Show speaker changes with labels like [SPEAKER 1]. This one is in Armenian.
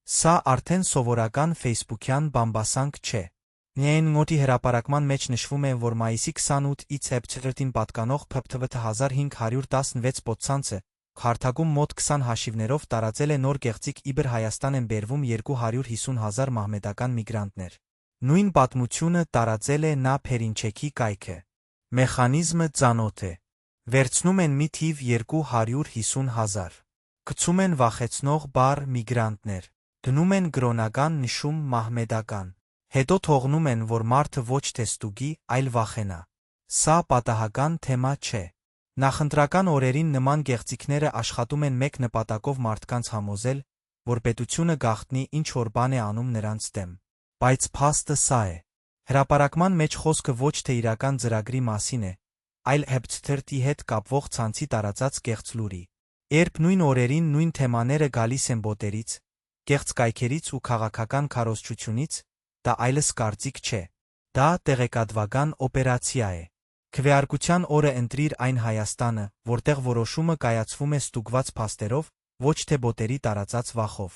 [SPEAKER 1] Սա արդեն սովորական ֆեյսբուքյան բամբասանք չէ։ Միայն մոտի հրապարակման մեջ նշվում է, որ մայիսի 28-ից հեպչրտին պատկանող ՓՓԹ 1516 պոդցանցը հարթակում մոտ 20 հաշիվներով տարածել է նոր գեղձիկ իբր Հայաստան են բերվում 250,000 մահմեդական միգրանտներ։ Նույն պատմությունը տարածել է նա Փերինչեքի կայքը։ Մեխանիզմը ծանոթ է։ Վերցնում են մի թիվ 250,000։ Գցում են վախեցնող բառ միգրանտներ։ Դնում են կրոնական նշում մահմեդական։ Հետո թողնում են, որ մարդը ոչ թե ստուգի, այլ վախենա։ Սա պատահական թեմա չէ։ Նախընտրական օրերին նման գեղձիկները աշխատում են մեկ նպատակով մարդկանց համոզել, որ պետությունը գաղտնի ինչ-որ բան է անում նրանց դեմ։ Բայց փաստը սա է։ Հրապարակման մեջ խոսքը ոչ թե իրական ծրագրի մասին է, այլ հեպցթրտի հետ կապվող ցանցի տարածած կեղծ լուրի։ Երբ նույն օրերին նույն թեմաները գալիս են բոտերից, կեղծ կայքերից ու քաղաքական քարոզչությունից, դա այլս կարծիք չէ։ Դա տեղեկատվական օպերացիա է։ Քվեարկության օրը ընտրիր այն Հայաստանը, որտեղ որոշումը կայացվում է ստուգված փաստերով, ոչ թե բոտերի տարածած վախով։